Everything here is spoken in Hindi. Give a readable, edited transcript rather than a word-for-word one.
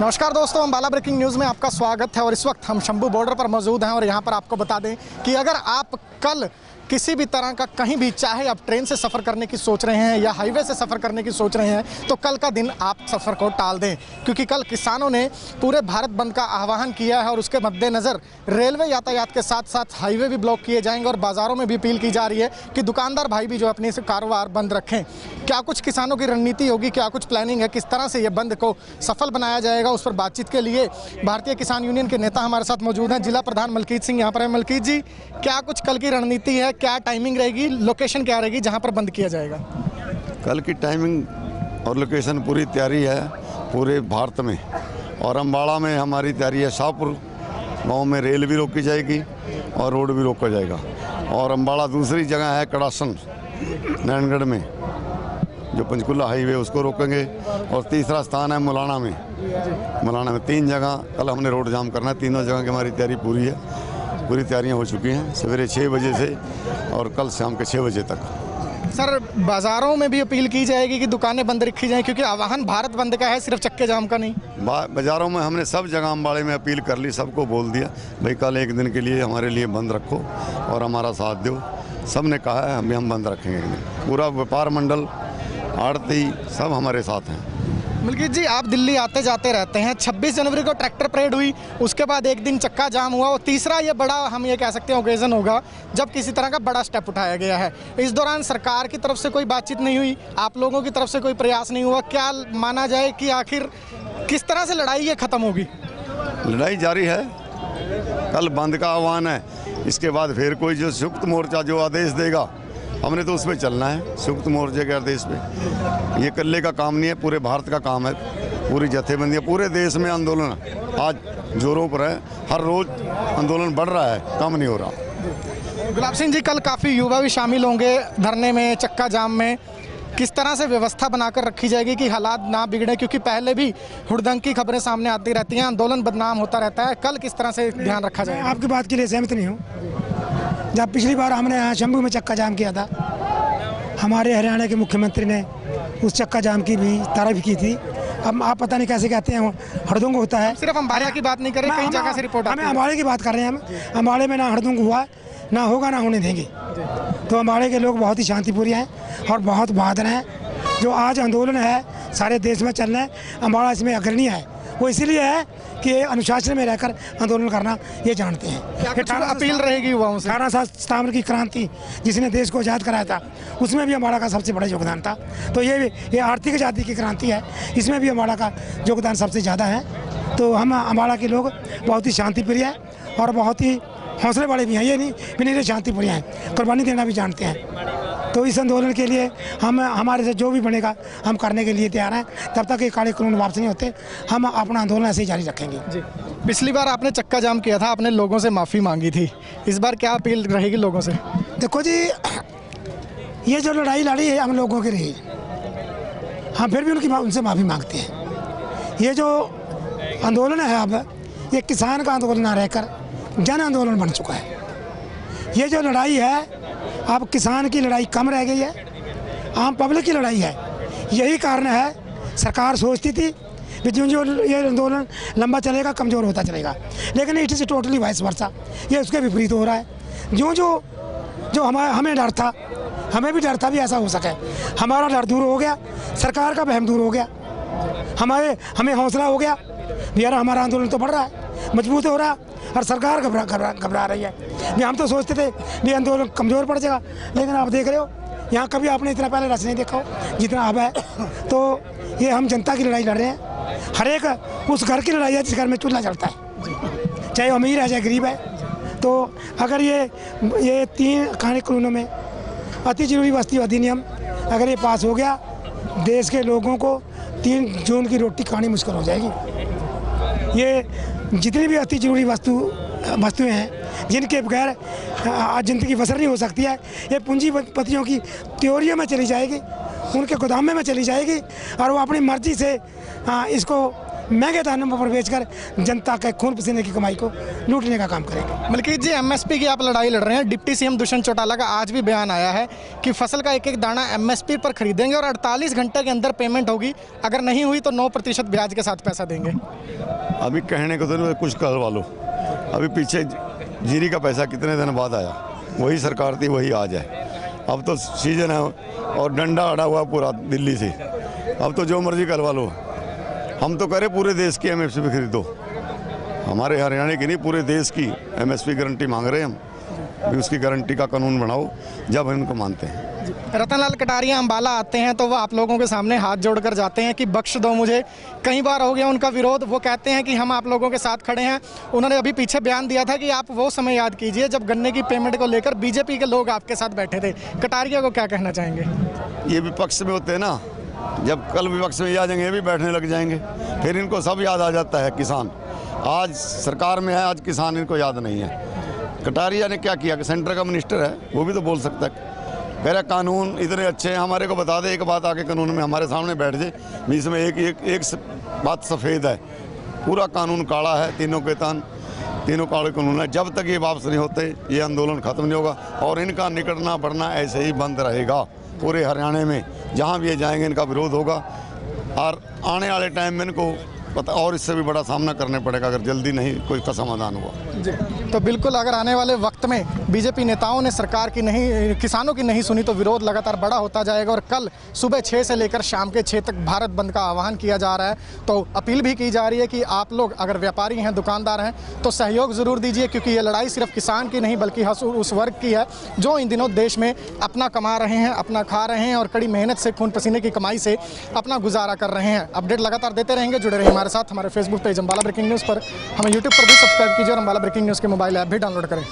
नमस्कार दोस्तों, अम्बाला ब्रेकिंग न्यूज़ में आपका स्वागत है। और इस वक्त हम शंभू बॉर्डर पर मौजूद हैं और यहाँ पर आपको बता दें कि अगर आप कल किसी भी तरह का कहीं भी, चाहे आप ट्रेन से सफ़र करने की सोच रहे हैं या हाईवे से सफ़र करने की सोच रहे हैं, तो कल का दिन आप सफ़र को टाल दें, क्योंकि कल किसानों ने पूरे भारत बंद का आह्वान किया है और उसके मद्देनज़र रेलवे यातायात के साथ साथ हाईवे भी ब्लॉक किए जाएंगे और बाज़ारों में भी अपील की जा रही है कि दुकानदार भाई भी जो अपने कारोबार बंद रखें। क्या कुछ किसानों की रणनीति होगी, क्या कुछ प्लानिंग है, किस तरह से ये बंद को सफल बनाया जाएगा, उस पर बातचीत के लिए भारतीय किसान यूनियन के नेता हमारे साथ मौजूद हैं। जिला प्रधान मलकीत सिंह यहाँ पर है। मलकीत जी, क्या कुछ कल की रणनीति है, क्या टाइमिंग रहेगी, लोकेशन क्या रहेगी जहाँ पर बंद किया जाएगा? कल की टाइमिंग और लोकेशन पूरी तैयारी है पूरे भारत में, और अम्बाड़ा में हमारी तैयारी है। शाहपुर गांव में रेल भी रोकी जाएगी और रोड भी रोका जाएगा, और अम्बाड़ा दूसरी जगह है कड़ासन नैनगढ़ में, जो पंचकुला हाईवे उसको रोकेंगे, और तीसरा स्थान है मुलाना में। मुलाना में 3 जगह कल हमने रोड जाम करना है। तीनों जगह की हमारी तैयारी पूरी है, पूरी तैयारियां हो चुकी हैं सवेरे 6 बजे से और कल शाम के 6 बजे तक। सर, बाज़ारों में भी अपील की जाएगी कि दुकानें बंद रखी जाएं, क्योंकि आह्वान भारत बंद का है, सिर्फ चक्के जाम का नहीं। बाज़ारों में हमने सब जगह अम्बाड़े में अपील कर ली, सबको बोल दिया भाई कल एक दिन के लिए हमारे लिए बंद रखो और हमारा साथ दो। सब ने कहा है हम बंद रखेंगे एक दिन। पूरा व्यापार मंडल, आड़ती सब हमारे साथ हैं। मलकीत जी, आप दिल्ली आते जाते रहते हैं। 26 जनवरी को ट्रैक्टर परेड हुई, उसके बाद एक दिन चक्का जाम हुआ और तीसरा ये बड़ा, हम ये कह सकते हैं, ओकेजन होगा जब किसी तरह का बड़ा स्टेप उठाया गया है। इस दौरान सरकार की तरफ से कोई बातचीत नहीं हुई, आप लोगों की तरफ से कोई प्रयास नहीं हुआ। क्या माना जाए कि आखिर किस तरह से लड़ाई ये ख़त्म होगी? लड़ाई जारी है, कल बंद का आह्वान है। इसके बाद फिर कोई जो संयुक्त मोर्चा जो आदेश देगा, हमने तो उस पर चलना है, संयुक्त मोर्चे के आदेश पे। ये इकल्ले का काम नहीं है, पूरे भारत का काम है, पूरी जथेबंदी है, पूरे देश में आंदोलन आज जोरों पर है। हर रोज आंदोलन बढ़ रहा है, कम नहीं हो रहा। गुलाब सिंह जी, कल काफ़ी युवा भी शामिल होंगे धरने में, चक्का जाम में। किस तरह से व्यवस्था बनाकर रखी जाएगी कि हालात ना बिगड़े, क्योंकि पहले भी हुड़दंग की खबरें सामने आती रहती हैं, आंदोलन बदनाम होता रहता है। कल किस तरह से ध्यान रखा जाएगा? आपकी बात के लिए सहमत नहीं हूँ। जब पिछली बार हमने यहाँ शंभू में चक्का जाम किया था, हमारे हरियाणा के मुख्यमंत्री ने उस चक्का जाम की भी तारीफ की थी। अब आप पता नहीं कैसे कहते हैं, हड़दंग होता है। सिर्फ अम्बाड़ा की बात नहीं कर रहे, कई जगह से रिपोर्ट हमें अम्बाड़े की बात कर रहे हैं। हम अम्बाड़े में ना हड़दंग हुआ, ना होगा, ना होने देंगे। तो अम्बाड़े के लोग बहुत ही शांतिप्रिय हैं और बहुत बहादुर हैं। जो आज आंदोलन है सारे देश में चल रहा है, अम्बाड़ा इसमें अग्रणी है। वो इसीलिए है कि अनुशासन में रहकर आंदोलन करना ये जानते हैं। अपील रहेगी युवाओं से। 18 सितंबर की क्रांति जिसने देश को आज़ाद कराया था, उसमें भी अम्बाड़ा का सबसे बड़ा योगदान था। तो ये आर्थिक आज़ादी की क्रांति है, इसमें भी अम्बाड़ा का योगदान सबसे ज़्यादा है। तो हम अम्बाड़ा के लोग बहुत ही शांतिप्रिय हैं और बहुत ही हौसले वाले भी हैं। ये नहीं शांतिप्रिय हैं, कुर्बानी देना भी जानते हैं। तो इस आंदोलन के लिए हम, हमारे से जो भी बनेगा हम करने के लिए तैयार हैं। तब तक ये काले कानून वापस नहीं होते, हम अपना आंदोलन ऐसे ही जारी रखेंगे। जी, पिछली बार आपने चक्का जाम किया था, आपने लोगों से माफ़ी मांगी थी। इस बार क्या अपील रहेगी लोगों से? देखो जी, ये जो लड़ाई लड़ी है हम लोगों की रही, हम फिर भी उनसे माफ़ी मांगते हैं। ये जो आंदोलन है अब, ये किसान का आंदोलन ना रहकर जन आंदोलन बन चुका है। ये जो लड़ाई है अब किसान की लड़ाई कम रह गई है, आम पब्लिक की लड़ाई है। यही कारण है, सरकार सोचती थी कि जो ये आंदोलन लंबा चलेगा कमज़ोर होता चलेगा, लेकिन it is totally vice versa. ये उसके विपरीत हो रहा है। जो हमें डर था, हमें भी डर था भी ऐसा हो सके, हमारा डर दूर हो गया, सरकार का वहम दूर हो गया, हमें हौसला हो गया यार हमारा आंदोलन तो बढ़ रहा है, मजबूत हो रहा है और सरकार घबरा रही है। ये हम तो सोचते थे ये आंदोलन कमज़ोर पड़ जाएगा, लेकिन आप देख रहे हो यहाँ कभी आपने इतना पहले रश नहीं देखा हो जितना अब है। तो ये हम जनता की लड़ाई लड़ रहे हैं। हर एक उस घर की लड़ाई है जिस घर में चूल्हा जलता है, चाहे अमीर है चाहे गरीब है। तो अगर ये 3 कानूनों में अति जरूरी वस्तु अधिनियम अगर ये पास हो गया, देश के लोगों को 3 जून की रोटी खानी मुश्किल हो जाएगी। ये जितनी भी अति जरूरी वस्तुएं हैं जिनके बगैर आज ज़िंदगी बसर नहीं हो सकती है, ये पूंजीपतियों की त्योरियों में चली जाएगी, उनके गोदामे में चली जाएगी और वो अपनी मर्जी से इसको महंगे दामों पर बेचकर जनता के खून पसीने की कमाई को लूटने का काम करेंगे। मलकीत जी, एमएसपी की आप लड़ाई लड़ रहे हैं। डिप्टी सीएम दुष्यंत चौटाला का आज भी बयान आया है कि फसल का एक एक दाना एमएसपी पर खरीदेंगे और 48 घंटे के अंदर पेमेंट होगी, अगर नहीं हुई तो 9% ब्याज के साथ पैसा देंगे। अभी कहने को तो नहीं, कुछ करवा लो। अभी पीछे जीरी का पैसा कितने दिन बाद आया, वही सरकार थी वही आज है। अब तो सीजन है और डंडा अड़ा हुआ पूरा दिल्ली से, अब तो जो मर्जी करवा लो। हम तो करें पूरे देश की एमएसपी खरीदो, हमारे हरियाणा की नहीं पूरे देश की एमएसपी गारंटी मांग रहे हैं हम। भी उसकी गारंटी का कानून बनाओ, जब हम इनको मानते हैं। रतनलाल कटारिया अंबाला आते हैं तो वो आप लोगों के सामने हाथ जोड़कर जाते हैं कि बख्श दो मुझे। कई बार हो गया उनका विरोध, वो कहते हैं कि हम आप लोगों के साथ खड़े हैं। उन्होंने अभी पीछे बयान दिया था कि आप वो समय याद कीजिए जब गन्ने की पेमेंट को लेकर बीजेपी के लोग आपके साथ बैठे थे। कटारिया को क्या कहना चाहेंगे? ये विपक्ष में होते हैं ना, जब कल विपक्ष में आ जाएंगे ये भी बैठने लग जाएंगे, फिर इनको सब याद आ जाता है। किसान आज सरकार में है, आज किसान इनको याद नहीं है। कटारिया ने क्या किया कि सेंटर का मिनिस्टर है, वो भी तो बोल सकता है। कह रहा कानून इतने अच्छे हैं, हमारे को बता दे एक बात आके कानून में हमारे सामने बैठ जाए, बीच में एक बात सफ़ेद है, पूरा कानून काला है। तीनों काले कानून है। जब तक ये वापस नहीं होते ये आंदोलन खत्म नहीं होगा और इनका निकलना बढ़ना ऐसे ही बंद रहेगा। पूरे हरियाणा में जहाँ भी ये जाएंगे इनका विरोध होगा और आने वाले टाइम में इनको पता और इससे भी बड़ा सामना करने पड़ेगा अगर जल्दी नहीं कोई का समाधान हुआ। जी, तो बिल्कुल अगर आने वाले वक्त में बीजेपी नेताओं ने सरकार की नहीं, किसानों की नहीं सुनी तो विरोध लगातार बड़ा होता जाएगा और कल सुबह 6 से लेकर शाम के 6 तक भारत बंद का आह्वान किया जा रहा है। तो अपील भी की जा रही है कि आप लोग अगर व्यापारी हैं, दुकानदार हैं तो सहयोग ज़रूर दीजिए, क्योंकि ये लड़ाई सिर्फ किसान की नहीं बल्कि उस वर्ग की है जो इन दिनों देश में अपना कमा रहे हैं, अपना खा रहे हैं और कड़ी मेहनत से खून पसीने की कमाई से अपना गुजारा कर रहे हैं। अपडेट लगातार देते रहेंगे, जुड़े रहिए हमारे साथ। हमारे Facebook page Ambala breaking news पर, हमें यूट्यूब पर भी सब्सक्राइब कीजिए और अंबाला ब्रेकिंग न्यूज़ के मोबाइल ऐप भी डाउनलोड करें।